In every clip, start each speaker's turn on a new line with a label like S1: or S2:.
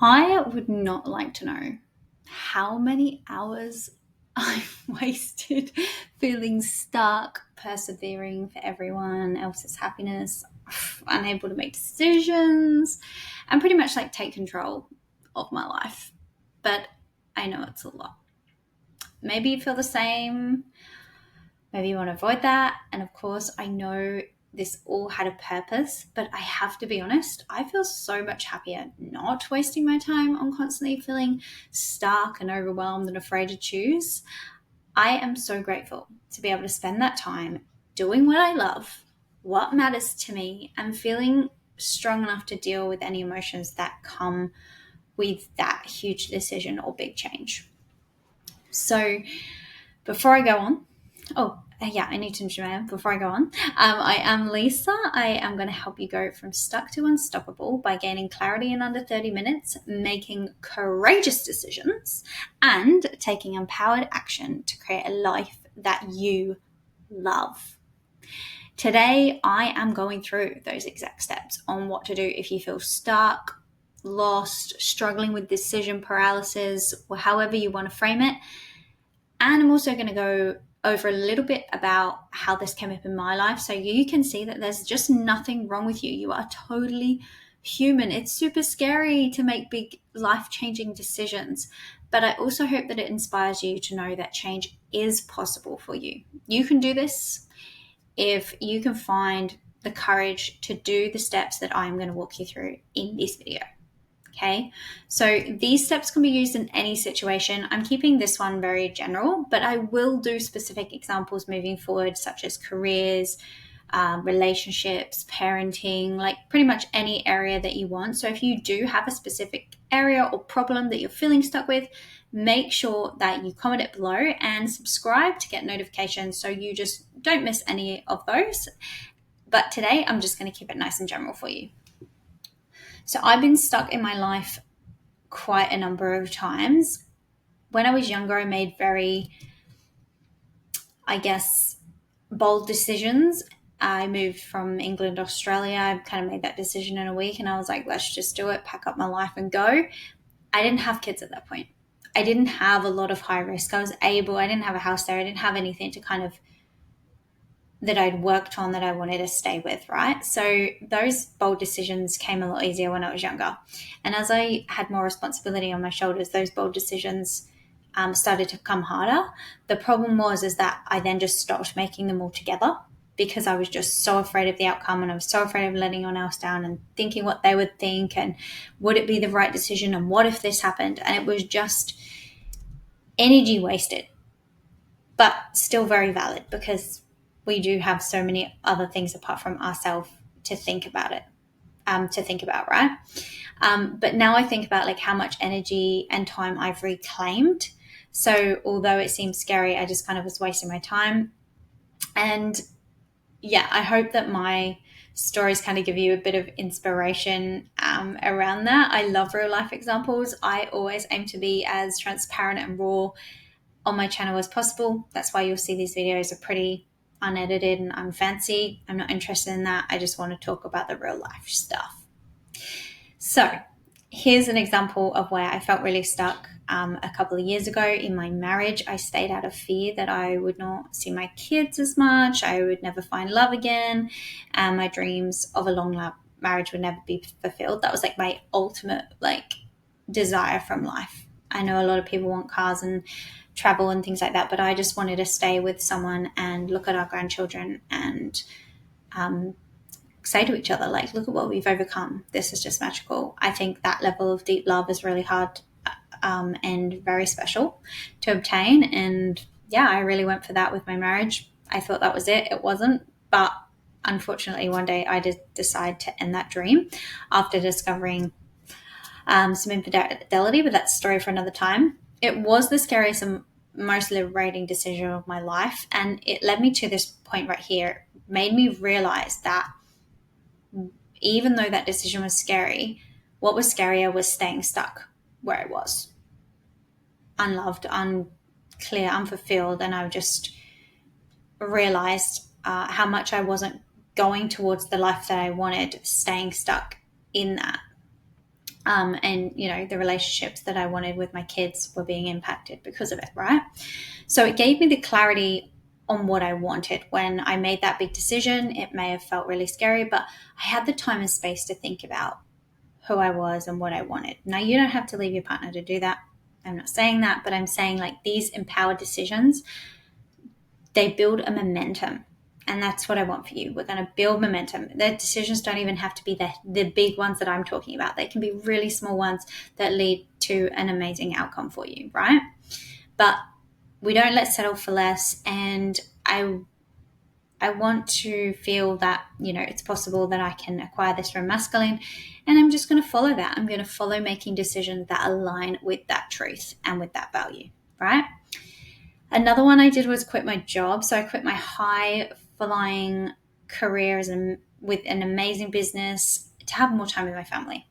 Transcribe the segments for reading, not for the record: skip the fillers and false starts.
S1: I would not like to know how many hours I've wasted feeling stuck, persevering for everyone else's happiness, unable to make decisions, and pretty much like take control of my life. But I know it's a lot. Maybe you feel the same. Maybe you want to avoid that. And of course, I know this all had a purpose, but I have to be honest, I feel so much happier not wasting my time on constantly feeling stuck and overwhelmed and afraid to choose. I am so grateful to be able to spend that time doing what I love, what matters to me, and feeling strong enough to deal with any emotions that come with that huge decision or big change. So, before I go on, I need to introduce before I go on. I am Lisa. I am going to help you go from stuck to unstoppable by gaining clarity in under 30 minutes, making courageous decisions, and taking empowered action to create a life that you love. Today, I am going through those exact steps on what to do if you feel stuck, lost, struggling with decision paralysis, or however you want to frame it. And I'm also going to go over a little bit about how this came up in my life so you can see that there's just nothing wrong with you. You are totally human. It's super scary to make big life-changing decisions, but I also hope that it inspires you to know that change is possible for you. You can do this if you can find the courage to do the steps that I'm going to walk you through in this video. Okay, so these steps can be used in any situation. I'm keeping this one very general, but I will do specific examples moving forward, such as careers, relationships, parenting, like pretty much any area that you want. So if you do have a specific area or problem that you're feeling stuck with, make sure that you comment it below and subscribe to get notifications so you just don't miss any of those. But today I'm just going to keep it nice and general for you. So I've been stuck in my life quite a number of times. When I was younger, I made very, bold decisions. I moved from England to Australia. I kind of made that decision in a week and I was like, let's just do it, pack up my life and go. I didn't have kids at that point. I didn't have a lot of high risk. I didn't have a house there. I didn't have anything to kind of that I'd worked on that I wanted to stay with, right? So those bold decisions came a lot easier when I was younger. And as I had more responsibility on my shoulders, those bold decisions started to come harder. The problem is that I then just stopped making them altogether because I was just so afraid of the outcome and I was so afraid of letting anyone else down and thinking what they would think and would it be the right decision and what if this happened? And it was just energy wasted, but still very valid because we do have so many other things apart from ourselves to think about it, right? But now I think about like how much energy and time I've reclaimed. So although it seems scary, I just kind of was wasting my time. And yeah, I hope that my stories kind of give you a bit of inspiration around that. I love real life examples. I always aim to be as transparent and raw on my channel as possible. That's why you'll see these videos are pretty unedited and unfancy. I'm not interested in that. I just want to talk about the real life stuff. So here's an example of where I felt really stuck a couple of years ago in my marriage. I stayed out of fear that I would not see my kids as much. I would never find love again. And my dreams of a long marriage would never be fulfilled. That was like my ultimate desire from life. I know a lot of people want cars and travel and things like that, but I just wanted to stay with someone and look at our grandchildren and say to each other, like, look at what we've overcome. This is just magical. I think that level of deep love is really hard and very special to obtain. And yeah, I really went for that with my marriage. I thought that was it. It wasn't. But unfortunately, one day I did decide to end that dream after discovering some infidelity, but that's a story for another time. It was the scariest and most liberating decision of my life. And it led me to this point right here. It made me realize that even though that decision was scary, what was scarier was staying stuck where I was. Unloved, unclear, unfulfilled. And I just realized how much I wasn't going towards the life that I wanted, staying stuck in that. And, the relationships that I wanted with my kids were being impacted because of it, right? So it gave me the clarity on what I wanted. When I made that big decision, it may have felt really scary, but I had the time and space to think about who I was and what I wanted. Now, you don't have to leave your partner to do that. I'm not saying that, but I'm saying like these empowered decisions, they build a momentum. And that's what I want for you. We're going to build momentum. The decisions don't even have to be the big ones that I'm talking about. They can be really small ones that lead to an amazing outcome for you, right? But we don't let's settle for less. And I want to feel that, it's possible that I can acquire this from masculine. And I'm just going to follow that. I'm going to follow making decisions that align with that truth and with that value, right? Another one I did was quit my job. So I quit my high flying career with an amazing business to have more time with my family.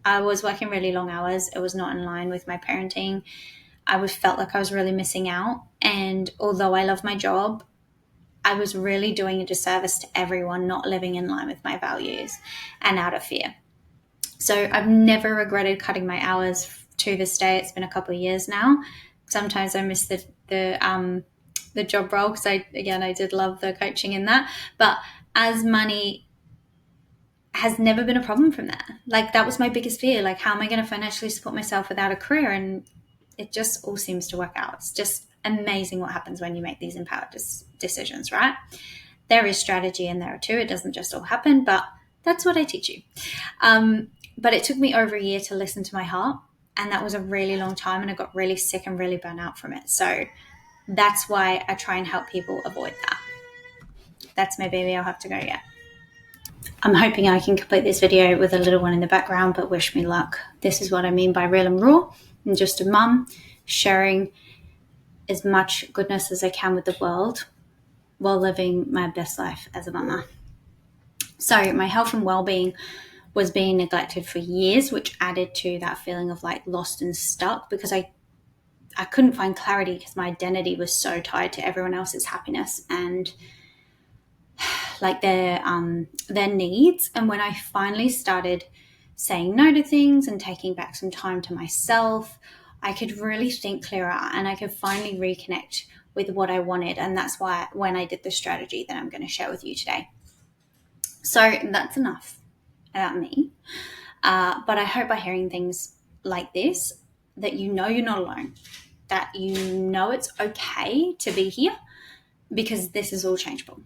S1: I was working really long hours. It was not in line with my parenting. I felt like I was really missing out. And although I love my job, I was really doing a disservice to everyone, not living in line with my values and out of fear. So I've never regretted cutting my hours to this day. It's been a couple of years now. Sometimes I miss the job role because I did love the coaching in that. But as money has never been a problem from that. Like that was my biggest fear. Like, how am I going to financially support myself without a career? And it just all seems to work out. It's just amazing what happens when you make these empowered decisions, right? There is strategy in there too. It doesn't just all happen, but that's what I teach you. But it took me over a year to listen to my heart. And that was a really long time. And I got really sick and really burnt out from it. So that's why I try and help people avoid that. That's my baby. I'll have to go yet. I'm hoping I can complete this video with a little one in the background, but wish me luck. This is what I mean by real and raw. I'm just a mum sharing as much goodness as I can with the world while living my best life as a mama. So my health and well-being was being neglected for years, which added to that feeling of like lost and stuck because I couldn't find clarity because my identity was so tied to everyone else's happiness and like their needs. And when I finally started saying no to things and taking back some time to myself, I could really think clearer and I could finally reconnect with what I wanted. And that's why when I did the strategy that I'm going to share with you today. So that's enough about me. But I hope by hearing things like this, that you know you're not alone, that you know it's okay to be here because this is all changeable.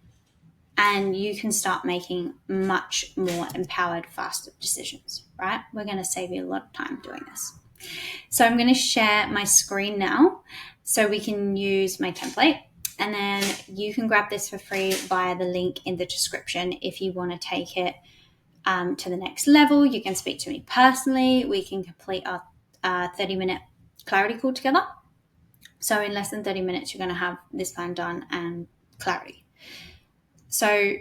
S1: And you can start making much more empowered, faster decisions, right? We're going to save you a lot of time doing this. So I'm going to share my screen now so we can use my template. And then you can grab this for free via the link in the description if you want to take it to the next level. You can speak to me personally. We can complete our 30-minute clarity call together. So in less than 30 minutes, you're going to have this plan done and clarity. So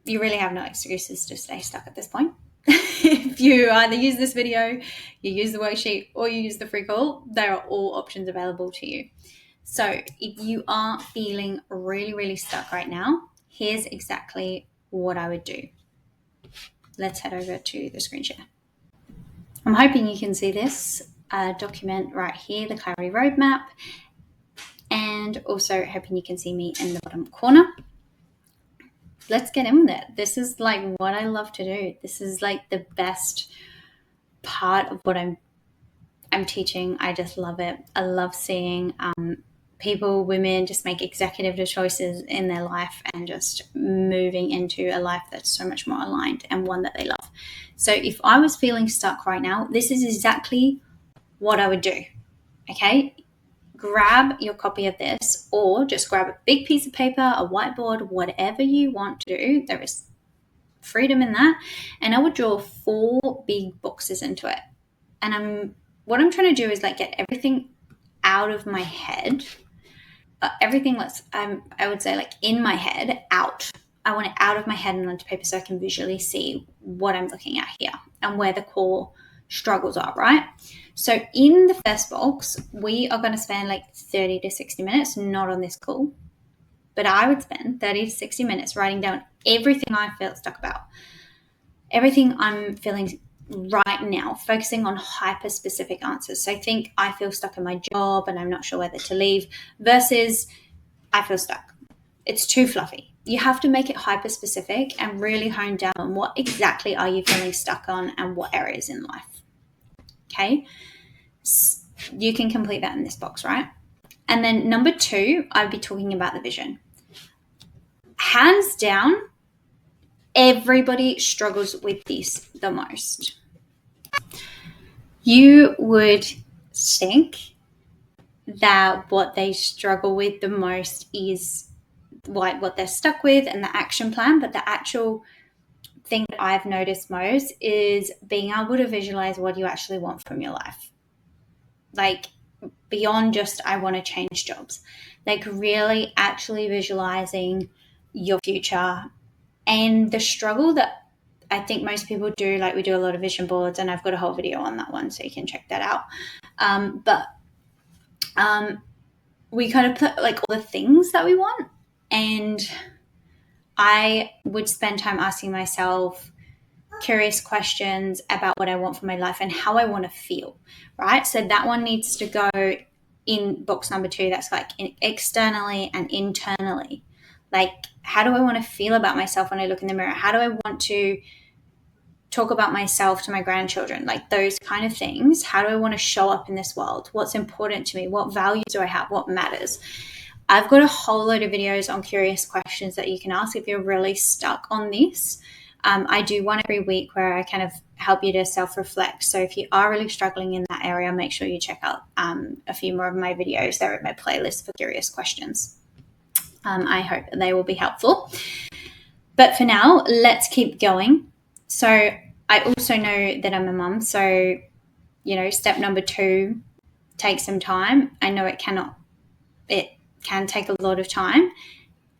S1: you really have no excuses to stay stuck at this point. If you either use this video, you use the worksheet, or you use the free call, there are all options available to you. So if you are feeling really, really stuck right now, here's exactly what I would do. Let's head over to the screen share. I'm hoping you can see this document right here, the clarity roadmap, and also hoping you can see me in the bottom corner. Let's get in with it. This is like what I love to do. This is like the best part of what I'm teaching. I just love it. I love seeing women just make executive choices in their life and just moving into a life that's so much more aligned and one that they love. So if I was feeling stuck right now, this is exactly what I would do. Okay? Grab your copy of this or just grab a big piece of paper, a whiteboard, whatever you want to do. There is freedom in that. And I would draw 4 big boxes into it. And what I'm trying to do is like get everything out of my head. Everything that's, I would say like in my head, out. I want it out of my head and onto paper so I can visually see what I'm looking at here and where the core struggles are, right? So in the first box, we are going to spend like 30 to 60 minutes, not on this call, but I would spend 30 to 60 minutes writing down everything I feel stuck about, everything I'm feeling right now, focusing on hyper specific answers. So think I feel stuck in my job and I'm not sure whether to leave versus I feel stuck. It's too fluffy. You have to make it hyper specific and really hone down on what exactly are you feeling stuck on and what areas in life. Okay. You can complete that in this box, right? And then number 2, I'd be talking about the vision. Hands down, everybody struggles with this the most. You would think that what they struggle with the most is what they're stuck with and the action plan, but the actual thing that I've noticed most is being able to visualize what you actually want from your life. Like beyond just I want to change jobs, like really actually visualizing your future. And the struggle that I think most people do, like we do a lot of vision boards, and I've got a whole video on that one, so you can check that out. We kind of put like all the things that we want, and I would spend time asking myself curious questions about what I want for my life and how I want to feel, right? So that one needs to go in box number 2. That's like externally and internally. Like, how do I want to feel about myself when I look in the mirror? How do I want to talk about myself to my grandchildren? Like those kind of things. How do I want to show up in this world? What's important to me? What values do I have? What matters? I've got a whole load of videos on curious questions that you can ask if you're really stuck on this. I do one every week where I kind of help you to self-reflect. So if you are really struggling in that area, make sure you check out a few more of my videos. They're in my playlist for curious questions. I hope that they will be helpful. But for now, let's keep going. So I also know that I'm a mum. So, step number 2, take some time. I know it can take a lot of time.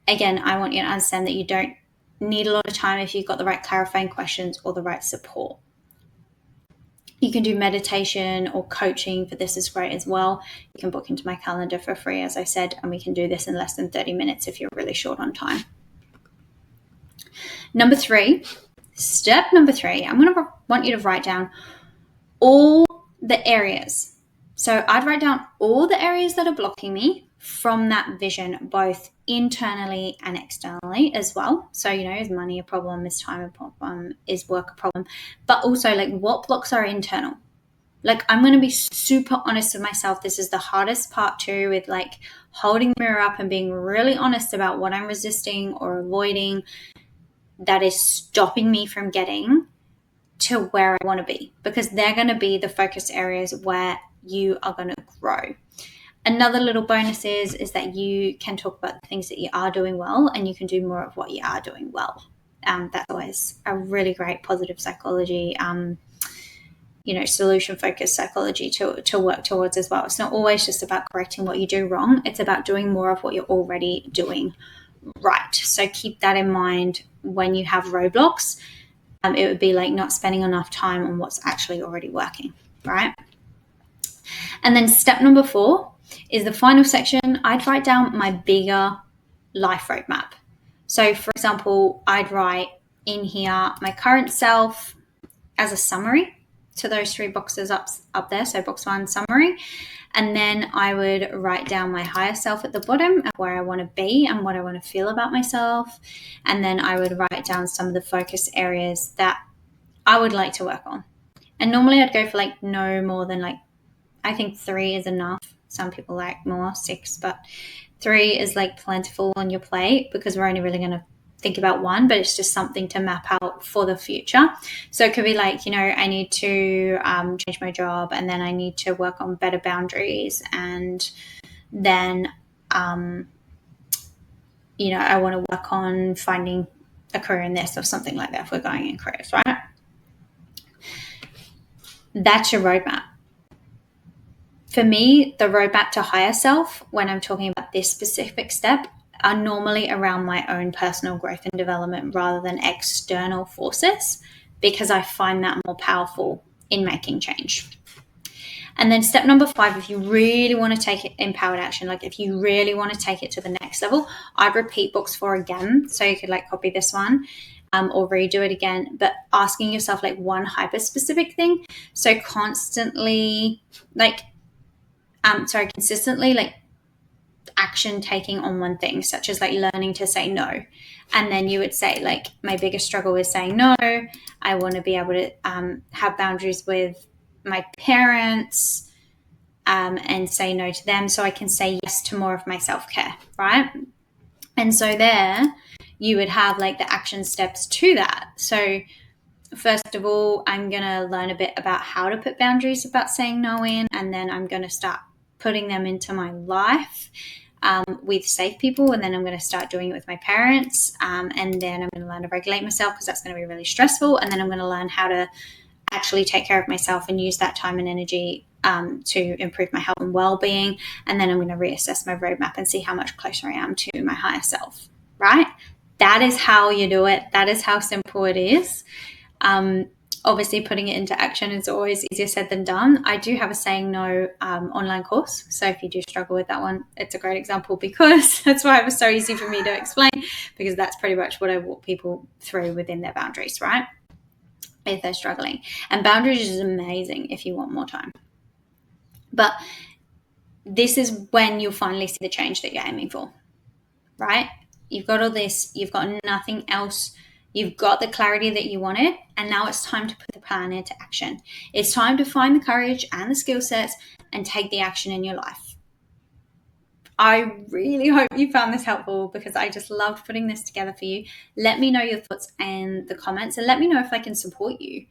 S1: Again, I want you to understand that you don't need a lot of time if you've got the right clarifying questions or the right support. You can do meditation or coaching for this is great as well. You can book into my calendar for free, as I said, and we can do this in less than 30 minutes if you're really short on time. Step number 3, I'm going to want you to write down all the areas. So I'd write down all the areas that are blocking me from that vision, both internally and externally as well. So, is money a problem? Is time a problem? Is work a problem? But also, like, what blocks are internal? Like, I'm going to be super honest with myself. This is the hardest part too, with like holding the mirror up and being really honest about what I'm resisting or avoiding that is stopping me from getting to where I want to be, because they're going to be the focus areas where you are going to grow. Another little bonus is that you can talk about the things that you are doing well, and you can do more of what you are doing well. That's always a really great positive psychology, solution-focused psychology to work towards as well. It's not always just about correcting what you do wrong. It's about doing more of what you're already doing right. So keep that in mind when you have roadblocks. It would be like not spending enough time on what's actually already working, right? And then step number 4 is the final section. I'd write down my bigger life roadmap. So for example, I'd write in here my current self as a summary to those 3 boxes up there. So box 1, summary. And then I would write down my higher self at the bottom and where I want to be and what I want to feel about myself. And then I would write down some of the focus areas that I would like to work on. And normally I'd go for like no more than I think 3 is enough. Some people like more, 6, but 3 is like plentiful on your plate, because we're only really going to think about 1, but it's just something to map out for the future. So it could be like, I need to change my job, and then I need to work on better boundaries, and then, I want to work on finding a career in this or something like that if we're going in careers, right? That's your roadmap. For me, the roadmap to higher self, when I'm talking about this specific step, are normally around my own personal growth and development rather than external forces, because I find that more powerful in making change. And then step number 5, if you really want to take it empowered action, like if you really want to take it to the next level, I'd repeat box 4 again. So you could copy this one. or redo it again, but asking yourself like one hyper specific thing. So consistently like action taking on one thing, such as like learning to say no. And then you would say like, my biggest struggle is saying no. I want to be able to have boundaries with my parents and say no to them so I can say yes to more of my self-care, right? And so there you would have like the action steps to that. So first of all, I'm going to learn a bit about how to put boundaries about saying no in, and then I'm going to start putting them into my life with safe people, and then I'm going to start doing it with my parents, and then I'm going to learn to regulate myself because that's going to be really stressful, and then I'm going to learn how to actually take care of myself and use that time and energy to improve my health and well-being, and then I'm going to reassess my roadmap and see how much closer I am to my higher self, right? That is how you do it. That is how simple it is. Obviously, putting it into action is always easier said than done. I do have a saying no online course. So if you do struggle with that one, it's a great example because that's why it was so easy for me to explain, because that's pretty much what I walk people through within their boundaries, right? If they're struggling. And boundaries is amazing if you want more time. But this is when you'll finally see the change that you're aiming for, right? You've got all this, you've got nothing else. You've got the clarity that you wanted, and now it's time to put the plan into action. It's time to find the courage and the skill sets and take the action in your life. I really hope you found this helpful because I just loved putting this together for you. Let me know your thoughts in the comments, and let me know if I can support you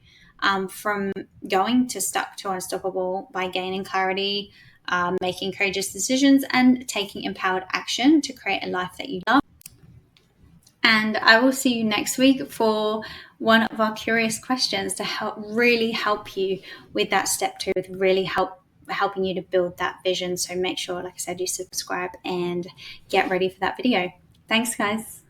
S1: from going to stuck to unstoppable by gaining clarity, making courageous decisions, and taking empowered action to create a life that you love. And I will see you next week for one of our curious questions to really help you with that step 2, with really helping you to build that vision. So make sure, like I said, you subscribe and get ready for that video. Thanks, guys.